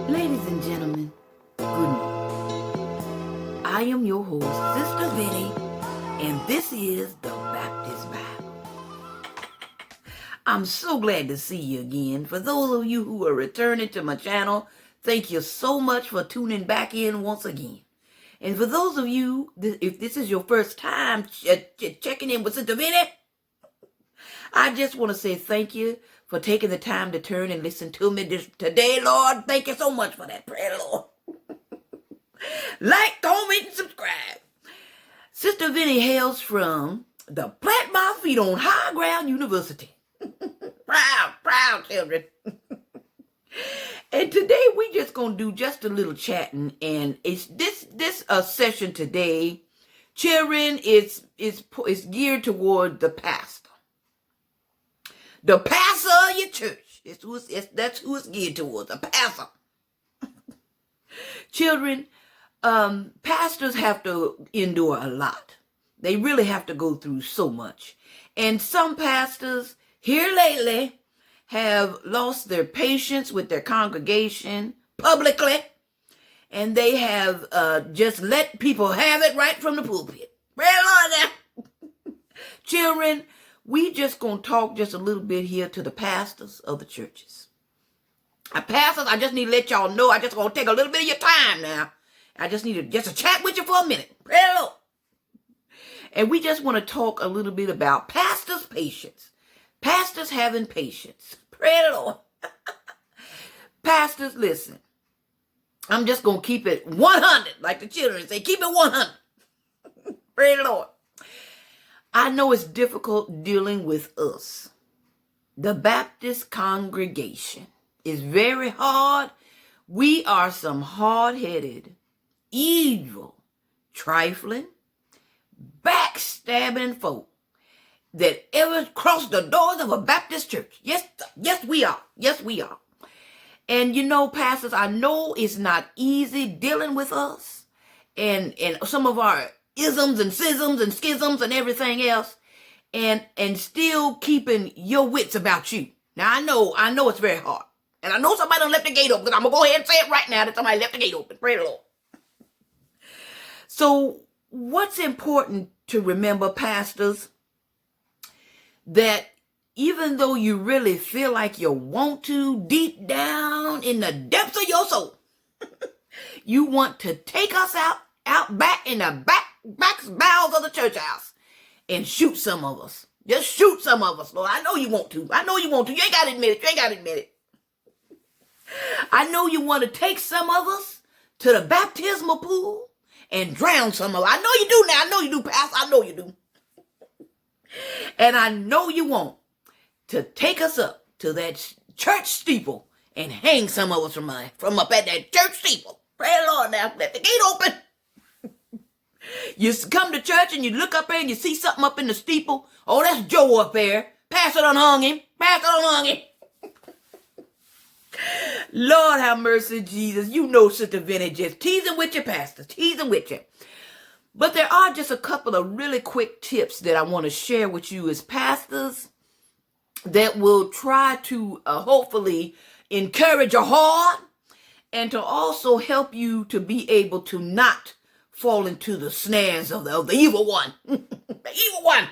Ladies and gentlemen, good morning. I am your host, Sister Vinny, and this is the Baptist Bible. I'm so glad to see you again. For those of you who are returning to my channel, thank you so much for tuning back in once again. And for those of you, if this is your first time checking in with Sister Vinny, I just want to say thank you for taking the time to turn and listen to me today, Lord. Thank you so much for that prayer, Lord. Like, comment, and subscribe. Sister Vinny hails from the Plant My Feet on High Ground University. proud children. And today we just gonna do just a little chatting, and it's this session today, children, is geared toward the pastor. The pastor of your church. That's who it's geared towards, the pastor. Children, pastors have to endure a lot. They really have to go through so much. And some pastors here lately have lost their patience with their congregation publicly, and they have just let people have it right from the pulpit. Praise the Lord now. Children, we just going to talk just a little bit here to the pastors of the churches. Pastors, I just need to let y'all know, I just going to take a little bit of your time now. I just need to chat with you for a minute. Praise the Lord. And we just want to talk a little bit about pastors' patience. Pastors having patience. Praise the Lord. Pastors, listen. I'm just going to keep it 100, like the children say. Keep it 100. Praise the Lord. I know it's difficult dealing with us. The Baptist congregation is very hard. We are some hard-headed, evil, trifling, backstabbing folk that ever crossed the doors of a Baptist church. Yes, we are. Yes, we are. And you know, pastors, I know it's not easy dealing with us and some of our isms and schisms and schisms and everything else, and still keeping your wits about you. Now, I know it's very hard. And I know somebody done left the gate open, because I'm going to go ahead and say it right now that somebody left the gate open. Praise the Lord. So, what's important to remember, pastors, that even though you really feel like you want to, deep down in the depths of your soul, you want to take us out back in the back bowels of the church house and shoot some of us. Just shoot some of us, Lord. I know you want to. You ain't got to admit it. I know you want to take some of us to the baptismal pool and drown some of us. I know you do now. I know you do, Pastor. I know you do. And I know you want to take us up to that church steeple and hang some of us from up at that church steeple. Praise the Lord now. Let the gate open. You come to church and you look up there and you see something up in the steeple. Oh, that's Joe up there. Pastor done hung him. Lord have mercy, Jesus. You know Sister Vinny just teasing with you, Pastor. Teasing with you. But there are just a couple of really quick tips that I want to share with you as pastors that will try to hopefully encourage your heart and to also help you to be able to not fall into the snares of the evil one. The evil one.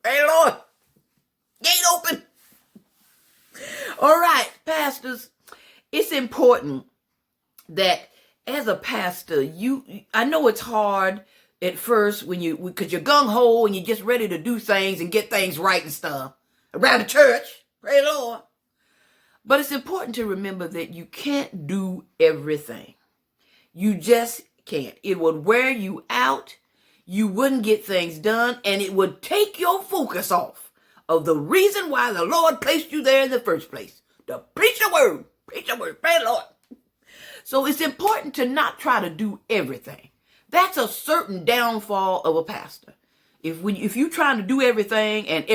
Hey, Lord. Gate open. All right, pastors, it's important that as a pastor, I know it's hard at first because you're gung-ho and you're just ready to do things and get things right and stuff around the church. Praise the Lord. But it's important to remember that you can't do everything. You just can't. It would wear you out. You wouldn't get things done, and it would take your focus off of the reason why the Lord placed you there in the first place. To preach the word. Preach the word. Praise the Lord. So it's important to not try to do everything. That's a certain downfall of a pastor. If you're trying to do everything and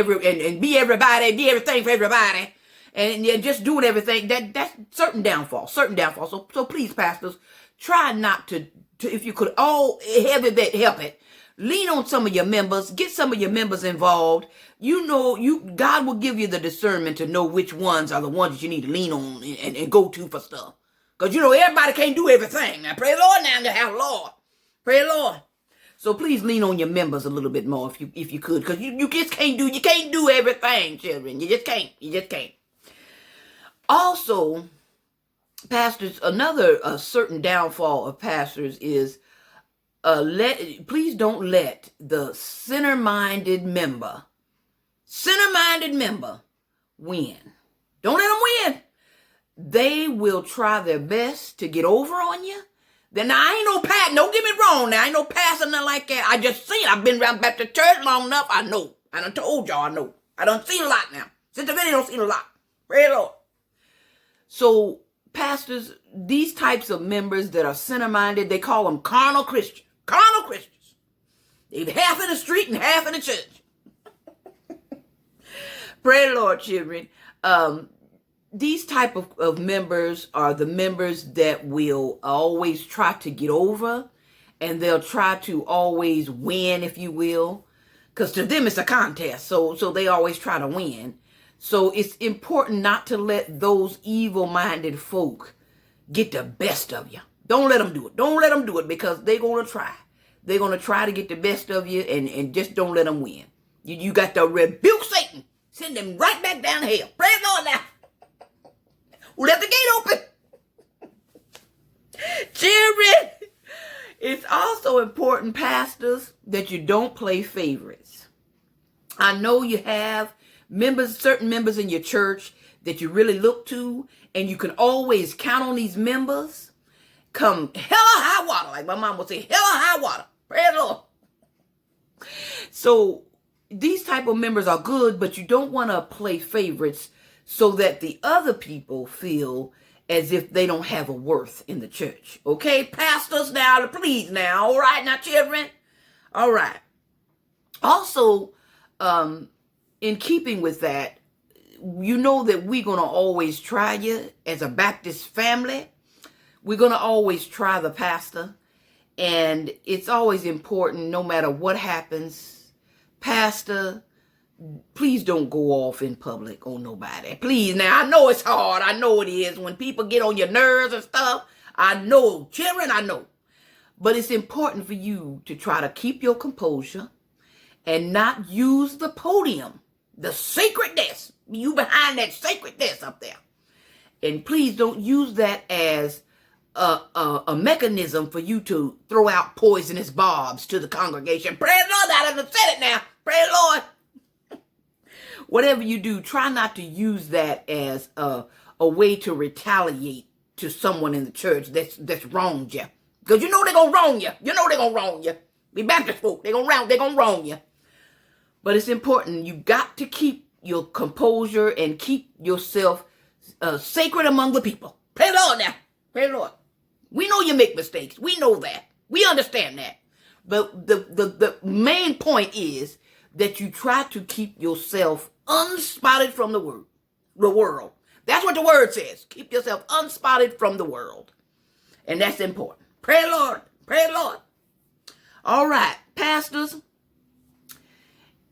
be everything for everybody, and you're just doing everything, that's certain downfall. So please, pastors, try not to if you could all help it. Lean on some of your members. Get some of your members involved. God will give you the discernment to know which ones are the ones that you need to lean on and go to for stuff. Because, you know, everybody can't do everything. Now, pray the Lord now to have Lord. Pray the Lord. So please lean on your members a little bit more if you could. Because you just can't do everything, children. You just can't. You just can't. Also, pastors, another certain downfall of pastors is please don't let the center-minded member win. Don't let them win. They will try their best to get over on you. Then now, I ain't no pastor. Don't get me wrong now. I ain't no pastor, nothing like that. I just seen. I've been around Baptist church long enough. I know. I done told y'all I know. I done seen a lot now. Sister Vinny don't see a lot. Praise the Lord. So, pastors, these types of members that are center-minded, they call them carnal Christians. Carnal Christians. They're half in the street and half in the church. Praise the Lord, children. These type of members are the members that will always try to get over, and they'll try to always win, if you will, because to them it's a contest. So they always try to win. So it's important not to let those evil-minded folk get the best of you. Don't let them do it. Don't let them do it, because they're going to try. They're going to try to get the best of you, and just don't let them win. You got to rebuke Satan. Send them right back down to hell. Praise the Lord now. Let the gate open. Children, it's also important, pastors, that you don't play favorites. I know you have certain members in your church that you really look to, and you can always count on these members. Come hell or high water, like my mom would say, hell or high water. Praise the Lord. So these type of members are good, but you don't want to play favorites so that the other people feel as if they don't have a worth in the church. Okay, pastors, now, please now. All right, now, children. All right. Also, in keeping with that, you know that we're going to always try you as a Baptist family. We're going to always try the pastor. And it's always important, no matter what happens, pastor, please don't go off in public on nobody. Please. Now, I know it's hard. I know it is. When people get on your nerves and stuff, I know. Children, I know. But it's important for you to try to keep your composure and not use the podium, the sacred desk. You behind that sacred desk up there. And please don't use that as a mechanism for you to throw out poisonous barbs to the congregation. Praise the Lord. I done said it now. Praise the Lord. Whatever you do, try not to use that as a way to retaliate to someone in the church that's wronged you. Because you know they're going to wrong you. You know they're going to wrong you. The Baptist folk, they're going to wrong you. But it's important. You got to keep your composure and keep yourself sacred among the people. Praise the Lord now. Praise the Lord. We know you make mistakes. We know that. We understand that. But the main point is that you try to keep yourself unspotted from the world. That's what the word says. Keep yourself unspotted from the world. And that's important. Pray the Lord. Pray the Lord. All right, pastors.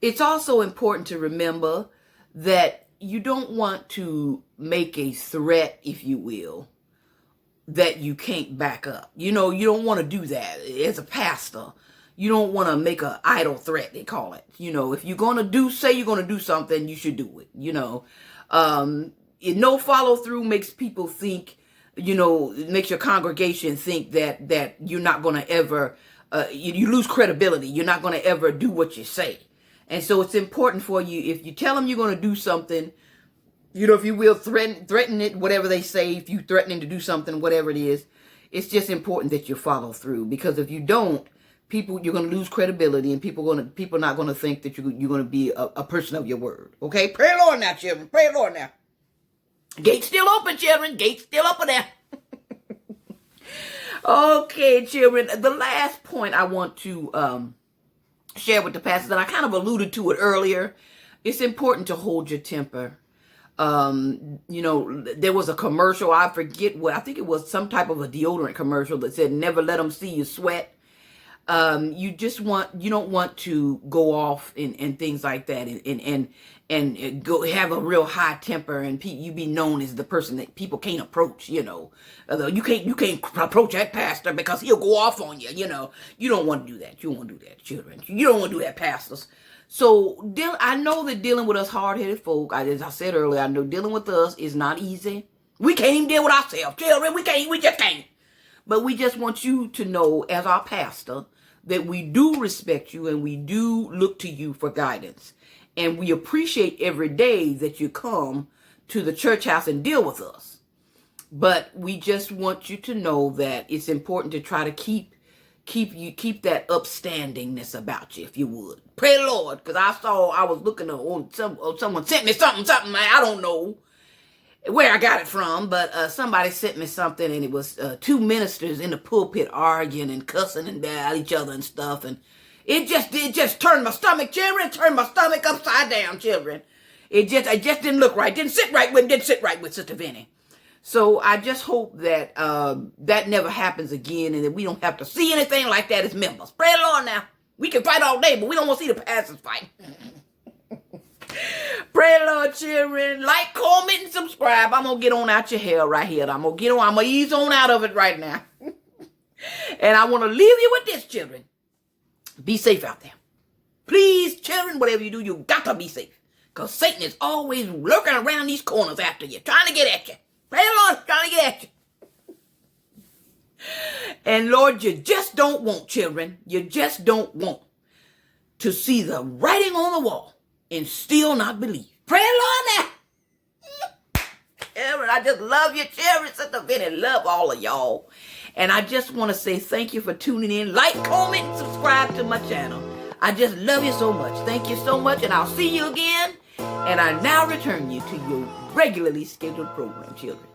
It's also important to remember that you don't want to make a threat, if you will, that you can't back up. You know, you don't want to do that as a pastor. You don't want to make an idle threat, they call it. You know, if you're going to say you're going to do something, you should do it. You know, no follow through makes people think, you know, it makes your congregation think that you're not going to ever, you lose credibility. You're not going to ever do what you say. And so it's important for you, if you tell them you're going to do something, you know, if you will, threaten it, whatever they say, if you're threatening to do something, whatever it is, it's just important that you follow through. Because if you don't, you're going to lose credibility, and people are not going to think that you're going to be a person of your word. Okay? Pray the Lord now, children. Pray the Lord now. Gate's still open, children. Gate's still open there. Okay, children. The last point I want to share with the pastors, and I kind of alluded to it earlier, it's important to hold your temper. You know, there was a commercial, I forget what, I think it was some type of a deodorant commercial that said, never let them see you sweat. You don't want to go off and things like that, and go have a real high temper, and you be known as the person that people can't approach. You can't approach that pastor because he'll go off on you. You don't want to do that. You don't want to do that, children. You don't want to do that, pastors. So I know that dealing with us hard-headed folk, as I said earlier, I know dealing with us is not easy. We can't even deal with ourselves, children. We just can't. But we just want you to know, as our pastor, that we do respect you and we do look to you for guidance. And we appreciate every day that you come to the church house and deal with us. But we just want you to know that it's important to try to keep that upstandingness about you, if you would. Pray the Lord, because I was looking on someone sent me something, man, I don't know where I got it from, but somebody sent me something, and it was two ministers in the pulpit arguing and cussing and at each other and stuff, and it just turned my stomach, children. Turned my stomach upside down, children. It just didn't look right. Didn't sit right with Sister Vinny. So I just hope that that never happens again, and that we don't have to see anything like that as members. Pray the Lord now. We can fight all day, but we don't want to see the pastors fight. Pray the Lord, children. Like, comment, and subscribe. I'm going to get on out your hair right here. I'm going to ease on out of it right now. And I want to leave you with this, children. Be safe out there. Please, children, whatever you do, you got to be safe. Because Satan is always lurking around these corners after you, trying to get at you. Pray the Lord, trying to get at you. And Lord, you just don't want, children, you just don't want to see the writing on the wall and still not believe. Pray the Lord now. Children, I just love you, children. Sister Vinny, love all of y'all. And I just want to say thank you for tuning in. Like, comment, and subscribe to my channel. I just love you so much. Thank you so much, and I'll see you again. And I now return you to your regularly scheduled program, children.